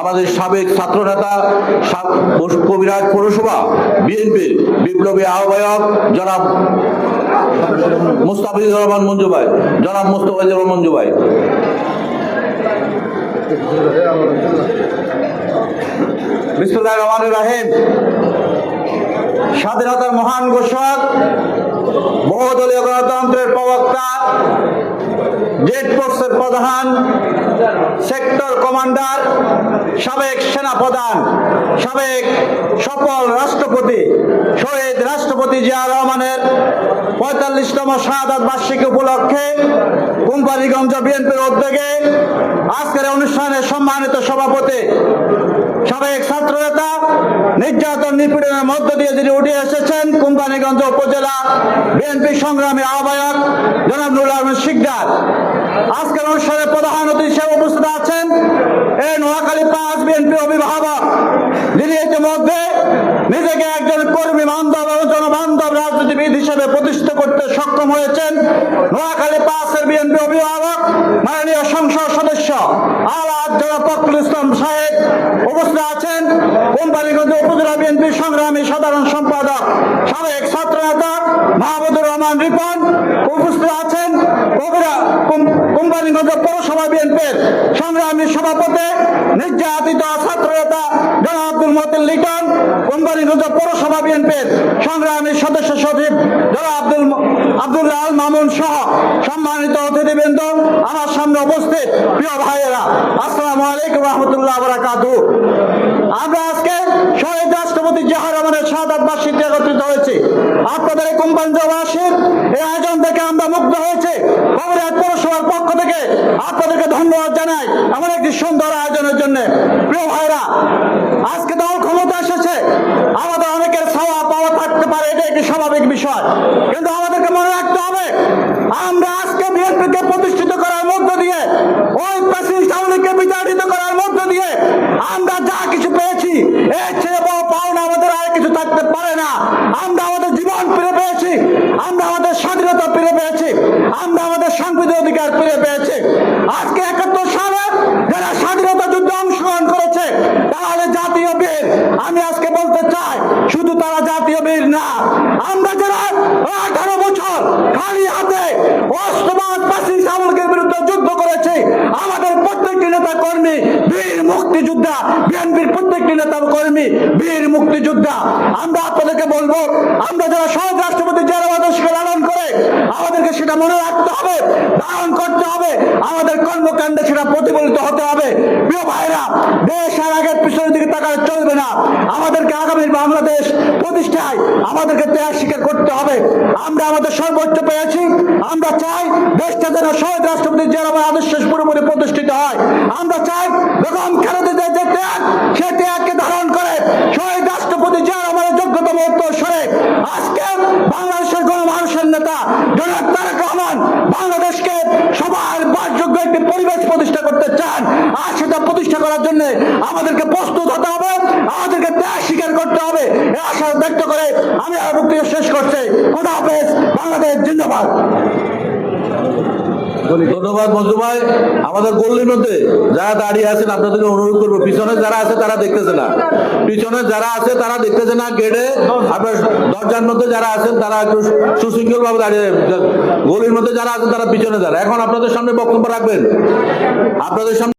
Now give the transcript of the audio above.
আমাদের সাবেক ছাত্রনেতা কবিরাজ পৌরসভা বিএনপি বিপ্লবী আহ্বায়ক জনাব মুস্তাফিজুর রহমান মঞ্জু ভাই, জনাব মুস্তাফিজুর রহমান মঞ্জু ভাই। বিসমিল্লাহির রহমানির রহিম। স্বাধীনতার মহান ঘোষক, বহুদলীয় গণতন্ত্রের প্রবক্তা, জেড ফোর্সের প্রধান, সেক্টর কমান্ডার, সাবেক সেনাপ্রধান, সাবেক সফল রাষ্ট্রপতি শহীদ রাষ্ট্রপতি জিয়া রহমানের ৪৫তম শাহাদাত বার্ষিকী উপলক্ষে কোম্পানীগঞ্জ বিএনপির উদ্যোগে আজকের অনুষ্ঠানে সম্মানিত সভাপতি, সাবেক ছাত্রনেতা, নির্যাতন নিপীড়নের মধ্য দিয়ে যিনি উঠে এসেছেন কোম্পানীগঞ্জ উপজেলা বিএনপি সংগ্রামী আহ্বায়ক জনাব নুরুল আমিন শিকদার। আজকের অনুষ্ঠানে প্রধান অতিথি হিসেবে উপস্থিত আছেন এই নোয়াখালী ৫ বিএনপি অভিভাবক, যিনি ইতিমধ্যে নিজেকে একজন কর্মী বান্ধব এবং জনবান্ধব রাজনীতিবিদ হিসেবে প্রতিষ্ঠিত করতে সক্ষম হয়েছেন। নোয়াখালী ৫-এর বিএনপি অভিভাবক মাননীয় সংসদ সদস্য আলাদ জনাব ফখরুল ইসলাম সাহেব উপস্থিত আছেন। কোম্পানীগঞ্জ উপজেলা বিএনপি সংগ্রামী সাধারণ সম্পাদক সাবেক ছাত্রনেতা মাহমুদুর রহমান রিপন উপস্থিত আছেন। কোম্পানীগঞ্জ পৌরসভা বিএনপির সংগ্রামী সভাপতি নির্যাতিত ছাত্রনেতা জনাব আব্দুল মতিন লিটন, কোম্পানীগঞ্জ পৌরসভা বিএনপির সংগ্রামী সদস্য সচিব জনাব আব্দুল্লাহ আল মামুন সহ সম্মানিত অতিথিবৃন্দ, আমার সামনে উপস্থিত প্রিয় ভাইয়েরা, আসসালামু আলাইকুম রহমতুল্লাহ বারাকাতুহু। আমরা আজকে শহীদ রাষ্ট্রপতি জিয়া রহমানের শাহাদাত বার্ষিকীতে একত্রিত হয়েছি। আপনাদের এই কোম্পানীগঞ্জবাসীর এই আয়োজন থেকে আমরা মুগ্ধ হয়েছি। কবিরাজ পৌরসভার পক্ষ থেকে আপনাদেরকে ধন্যবাদ জানাই এমন একটি সুন্দর আয়োজনের জন্য। প্রিয় ভাইরা, আজকে দল ক্ষমতা এসেছে, আমাদের অনেকের ছাওয়া পাওয়া থাকতে পারে, এটা একটি স্বাভাবিক বিষয়, কিন্তু আমাদেরকে মনে রাখতে হবে আমরা আজকে বিএনপিকে প্রতিষ্ঠিত করার মধ্য দিয়ে, ওই প্রেসিডেন্ট আওয়ামী লীগকে বিতাড়িত করার মধ্য দিয়ে আমরা যা কিছু পেয়েছি এর চেয়ে বড় পাওনা আমাদের আর কিছু থাকতে পারে না। আমরা আমাদের জীবন ফিরে পেয়েছি, আমরা আমাদের স্বাধীনতা ফিরে পেয়েছি, আমরা আমাদের সাংবিধানিক অধিকার ফিরে পেয়েছি। আজকে ৭১ সালে যারা স্বাধীনতা যুদ্ধে অংশগ্রহণ করেছে তাহলে জাতীয় বীর। আমি আজকে বলতে চাই শুধু তারা জাতীয় বীর না, আমরা যারা ১৮ বছর খালি হাতে অস্ত্রবাদ প্রেসিডেন্ট আওয়ামী লীগের বিরুদ্ধে যুদ্ধ করেছে, আমাদের প্রত্যেকটি নেতা কর্মী বীর মুক্তিযোদ্ধা, বিএনপির প্রত্যেকটি নেতা কর্মী বীর মুক্তিযোদ্ধা। আমরা আপনাদেরকে বলবো, আমরা যারা শহীদ রাষ্ট্রপতি জিয়া রহমানকে লালন করে আমাদেরকে সেটা মনে রাখতে হবে, ধারণ করতে হবে, আমাদের কর্মকাণ্ডে সেটা প্রতিফলিত হতে হবে। প্রিয় ভাইরা, দেশ আর আগের পিছনের দিকে তাকালে চলবে না। আমাদেরকে আগামী বাংলাদেশ প্রতিষ্ঠায় আমাদেরকে ত্যাগ স্বীকার করতে হবে। আমরা আমাদের সর্বোচ্চ পেয়েছি, আমরা চাই দেশটা যেন শহীদ রাষ্ট্রপতি জিয়া রহমানের আদর্শে পুরোপুরি প্রতিষ্ঠিত হয়। আমরা চাই বেগম খালেদা জিয়ার যে ত্যাগ, সে ত্যাগকে ধারণ করে শহীদ রাষ্ট্রপতি জিয়া রহমানের যোগ্যতম উত্তরসূরি আজকে বাংলাদেশের গণমানুষের নেতা জনাব তারেক রহমান বাংলাদেশকে সবার বাসযোগ্য একটি পরিবেশ প্রতিষ্ঠা করতে চান। আর সেটা প্রতিষ্ঠা করার জন্য আমাদেরকে প্রস্তুত হতে হবে, আমাদেরকে ত্যাগ স্বীকার করতে হবে। এই আশা ব্যক্ত করে আমি আর বক্তব্য শেষ করছি। খোদা হাফেজ, বাংলাদেশ জিন্দাবাদ। ধন্যবাদ মঞ্জু ভাই। আমাদের গল্লির মধ্যে যারা দাঁড়িয়ে আছেন আপনাদেরকে অনুরোধ করবো, পিছনে যারা আছে তারা দেখতেছে না, পিছনে যারা আছে তারা দেখতেছে না, গেটে আপনার দরজার মধ্যে যারা আছেন তারা একটু সুশৃঙ্খল ভাবে দাঁড়িয়ে, গলির মধ্যে যারা আছেন তারা পিছনে যারা। এখন আপনাদের সামনে বক্তব্য রাখবেন, আপনাদের সামনে